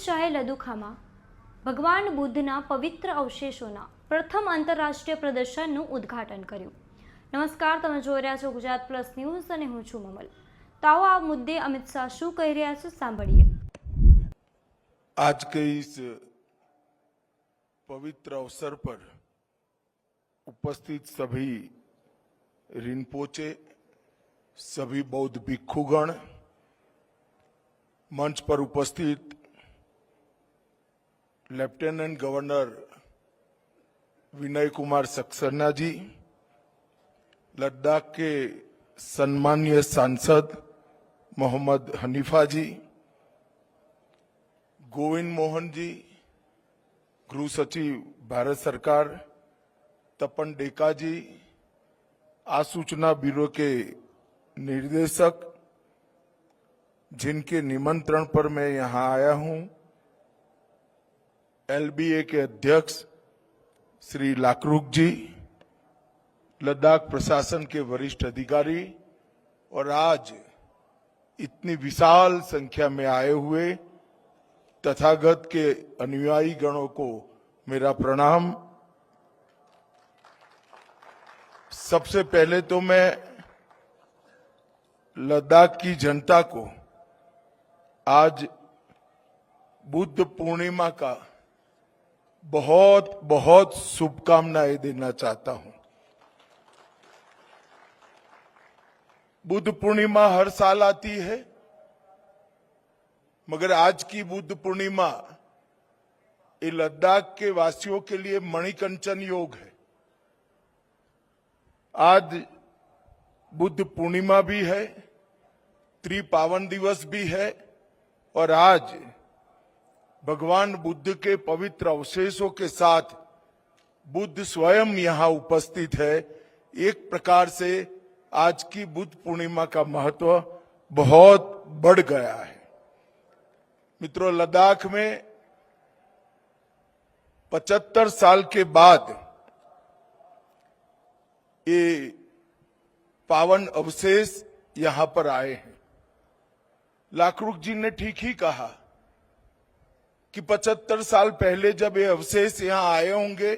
શાહે લદુખામાં ભગવાન બુદ્ધના પવિત્ર અવશેષોના પ્રથમ આંતરરાષ્ટ્રીય પ્રદર્શનનું ઉદ્ઘાટન કર્યું। નમસ્કાર, તમે જોઈ રહ્યા છો ગુજરાત પ્લસ ન્યૂઝ અને હું છું મમલ। તો આવો આ મુદ્દે અમિત શાહ શું કહી રહ્યા છે સાંભળીએ। आज के इस पवित्र अवसर पर उपस्थित सभी रिनपोचे, सभी बौद्ध भिक्षुगण, मंच पर उपस्थित लेफ्टिनेंट गवर्नर विनय कुमार सक्सेना जी, लद्दाख के सम्मानीय सांसद मोहम्मद हनीफा जी, गोविंद मोहन जी, गृह सचिव भारत सरकार तपन डेका जी, आसूचना ब्यूरो के निर्देशक जिनके निमंत्रण पर मैं यहां आया हूं, एलबीए के अध्यक्ष श्री लाकरुक जी, लद्दाख प्रशासन के वरिष्ठ अधिकारी और आज इतनी विशाल संख्या में आए हुए तथागत के अनुयायी गणों को मेरा प्रणाम। सबसे पहले तो मैं लद्दाख की जनता को आज बुद्ध पूर्णिमा का बहुत बहुत शुभकामनाएं देना चाहता हूं। बुद्ध पूर्णिमा हर साल आती है, मगर आज की बुद्ध पूर्णिमा ये लद्दाख के वासियों के लिए मणिकंचन योग है। आज बुद्ध पूर्णिमा भी है, त्रिपावन दिवस भी है और आज भगवान बुद्ध के पवित्र अवशेषों के साथ बुद्ध स्वयं यहां उपस्थित है। एक प्रकार से आज की बुद्ध पूर्णिमा का महत्व बहुत बढ़ गया है। मित्रों, लद्दाख में 75 साल के बाद ये पावन अवशेष यहां पर आए हैं। लाकरुक जी ने ठीक ही कहा कि 75 साल पहले जब ये अवशेष यहां आए होंगे,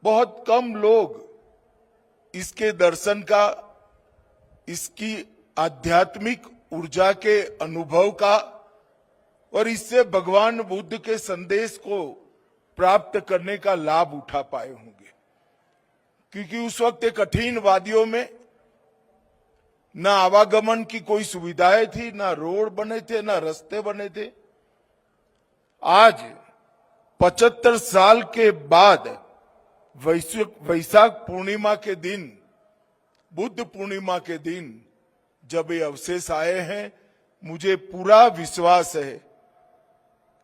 बहुत कम लोग इसके दर्शन का, इसकी आध्यात्मिक ऊर्जा के अनुभव का और इससे भगवान बुद्ध के संदेश को प्राप्त करने का लाभ उठा पाए होंगे। क्योंकि उस वक्त कठिन वादियों में न आवागमन की कोई सुविधाएं थी, न रोड बने थे, न रास्ते बने थे। आज 75 साल के बाद वैशाख पूर्णिमा के दिन, बुद्ध पूर्णिमा के दिन जब ये अवशेष आए हैं, मुझे पूरा विश्वास है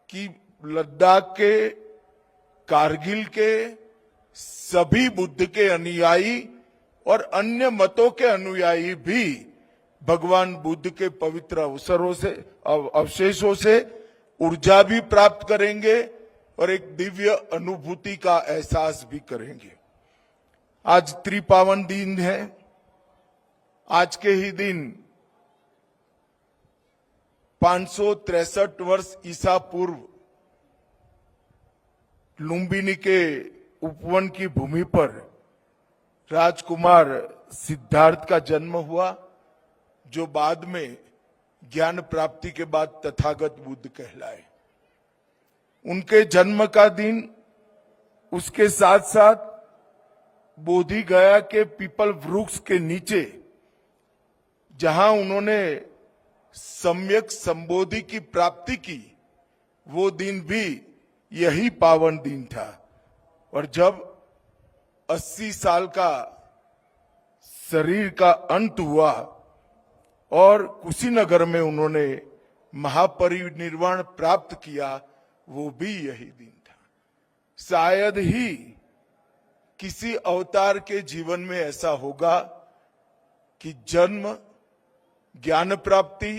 कि लद्दाख के, कारगिल के सभी बुद्ध के अनुयायी और अन्य मतों के अनुयायी भी भगवान बुद्ध के पवित्र अवसरों से, अवशेषों से ऊर्जा भी प्राप्त करेंगे और एक दिव्य अनुभूति का एहसास भी करेंगे। आज त्रिपावन दिन है। आज के ही दिन 563 वर्ष ईसा पूर्व लुम्बिनी के उपवन की भूमि पर राजकुमार सिद्धार्थ का जन्म हुआ, जो बाद में ज्ञान प्राप्ति के बाद तथागत बुद्ध कहलाए। उनके जन्म का दिन, उसके साथ साथ बोधि गया के पीपल वृक्ष के नीचे जहां उन्होंने सम्यक संबोधि की प्राप्ति की, वो दिन भी यही पावन दिन था। और जब 80 साल का शरीर का अंत हुआ और कुशीनगर में उन्होंने महापरिनिर्वाण प्राप्त किया, वो भी यही दिन था। शायद ही किसी अवतार के जीवन में ऐसा होगा कि जन्म, ज्ञान प्राप्ति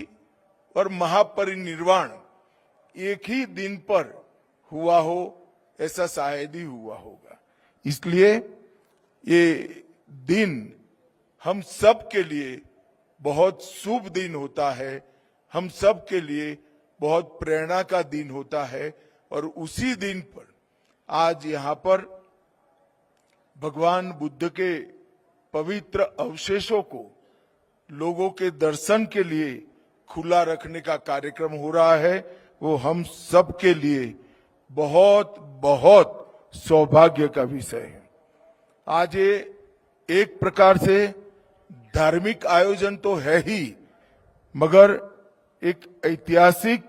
और महापरिनिर्वाण एक ही दिन पर हुआ हो, ऐसा शायद ही हुआ होगा। इसलिए ये दिन हम सब के लिए बहुत शुभ दिन होता है। हम सब के लिए बहुत प्रेरणा का दिन होता है और उसी दिन पर आज यहाँ पर भगवान बुद्ध के पवित्र अवशेषों को लोगों के दर्शन के लिए खुला रखने का कार्यक्रम हो रहा है। वो हम सब के लिए बहुत बहुत सौभाग्य का विषय है। आज ये एक प्रकार से धार्मिक आयोजन तो है ही, मगर एक ऐतिहासिक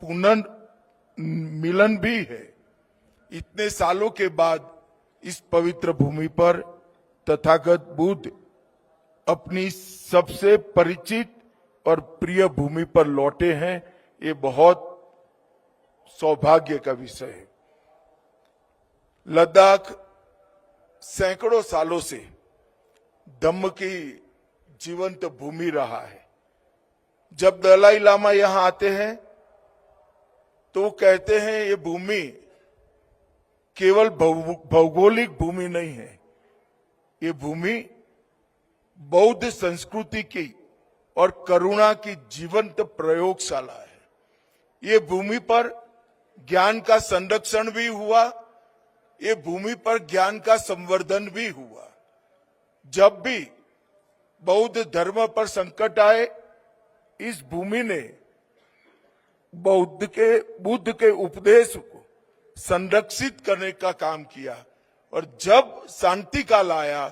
पुनर्मिलन भी है। इतने सालों के बाद इस पवित्र भूमि पर तथागत बुद्ध अपनी सबसे परिचित और प्रिय भूमि पर लौटे हैं। ये बहुत सौभाग्य का विषय है। लद्दाख सैकड़ों सालों से धम्म की जीवंत भूमि रहा है। जब दलाई लामा यहां आते हैं तो वो कहते हैं ये भूमि केवल भौगोलिक भूमि नहीं है, ये भूमि बौद्ध संस्कृति की और करुणा की जीवंत प्रयोगशाला है। ये भूमि पर ज्ञान का संरक्षण भी हुआ, ये भूमि पर ज्ञान का संवर्धन भी हुआ। जब भी बौद्ध धर्म पर संकट आए, इस भूमि ने बुद्ध के उपदेश को संरक्षित करने का काम किया और जब शांति काल आया,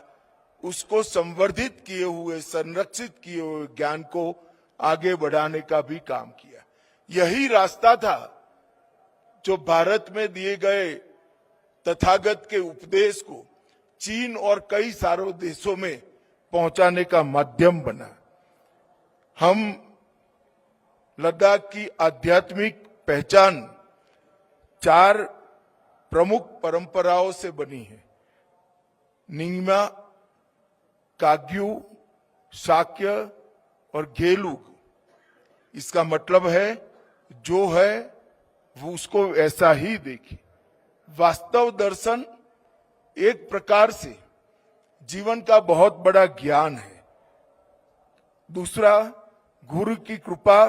उसको संवर्धित किए हुए, संरक्षित किए हुए ज्ञान को आगे बढ़ाने का भी काम किया। यही रास्ता था जो भारत में दिए गए तथागत के उपदेश को चीन और कई सारे देशों में पहुंचाने का माध्यम बना। हम लद्दाख की आध्यात्मिक पहचान 4 प्रमुख परंपराओं से बनी है। निंगमा, काग्यू, शाक्य और गेलुग। इसका मतलब है जो है वो उसको ऐसा ही देखे। वास्तव दर्शन एक प्रकार से जीवन का बहुत बड़ा ज्ञान है। दूसरा, गुरु की कृपा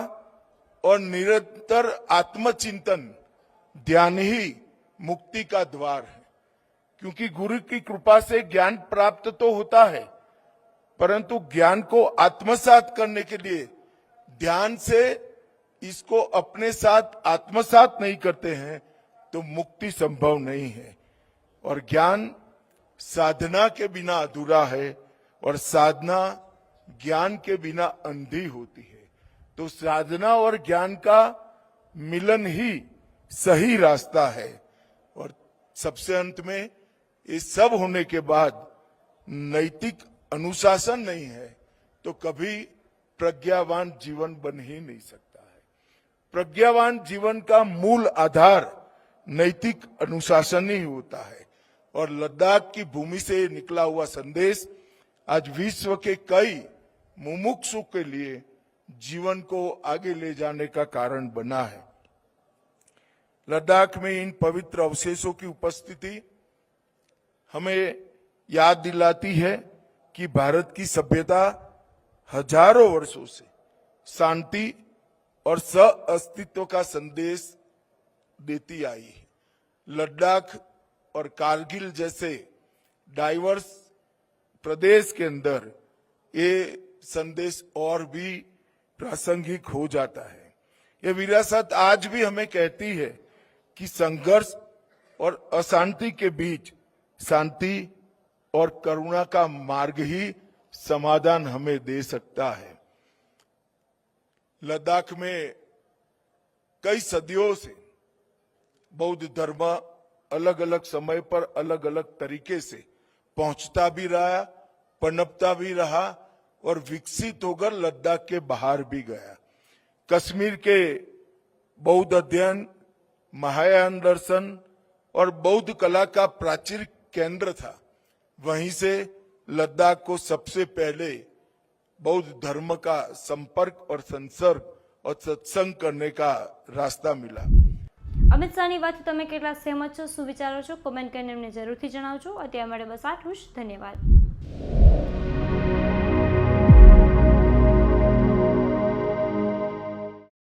और निरंतर आत्मचिंतन ध्यान ही मुक्ति का द्वार है। क्योंकि गुरु की कृपा से ज्ञान प्राप्त तो होता है, परंतु ज्ञान को आत्मसात करने के लिए ध्यान से इसको अपने साथ आत्मसात नहीं करते हैं तो मुक्ति संभव नहीं है। और ज्ञान साधना के बिना अधूरा है और साधना ज्ञान के बिना अंधी होती है। तो साधना और ज्ञान का मिलन ही सही रास्ता है। और सबसे अंत में ये सब होने के बाद नैतिक अनुशासन नहीं है तो कभी प्रज्ञावान जीवन बन ही नहीं सकता है। प्रज्ञावान जीवन का मूल आधार नैतिक अनुशासन ही होता है। और लद्दाख की भूमि से निकला हुआ संदेश आज विश्व के कई मुमुक्षु के लिए जीवन को आगे ले जाने का कारण बना है। लद्दाख में इन पवित्र अवशेषों की उपस्थिति हमें याद दिलाती है कि भारत की सभ्यता हजारों वर्षों से शांति और सह-अस्तित्व का संदेश देती आई है। लद्दाख और कारगिल जैसे डाइवर्स प्रदेश के अंदर ये संदेश और भी प्रासंगिक हो जाता है। ये विरासत आज भी हमें कहती है कि संघर्ष और अशांति के बीच शांति और करुणा का मार्ग ही समाधान हमें दे सकता है। लद्दाख में कई सदियों से बौद्ध धर्म अलग अलग समय पर अलग अलग तरीके से पहुंचता भी रहा, पनपता भी रहा और विकसित होकर लद्दाख के बाहर भी गया। कश्मीर के बौद्ध अध्ययन, महायान दर्शन और बौद्ध कला का प्राचीन केंद्र था। वहीं से लद्दाख को सबसे पहले बौद्ध धर्म का संपर्क और संसर्ग और सत्संग करने का रास्ता मिला। અમિત શાહની વાત તમે કેટલા સહેમત છો, શું વિચારો છો, કોમેન્ટ કરીને અમને જરૂરથી જણાવજો. અત્યારે માટે બસ આટલું જ. ધન્યવાદ.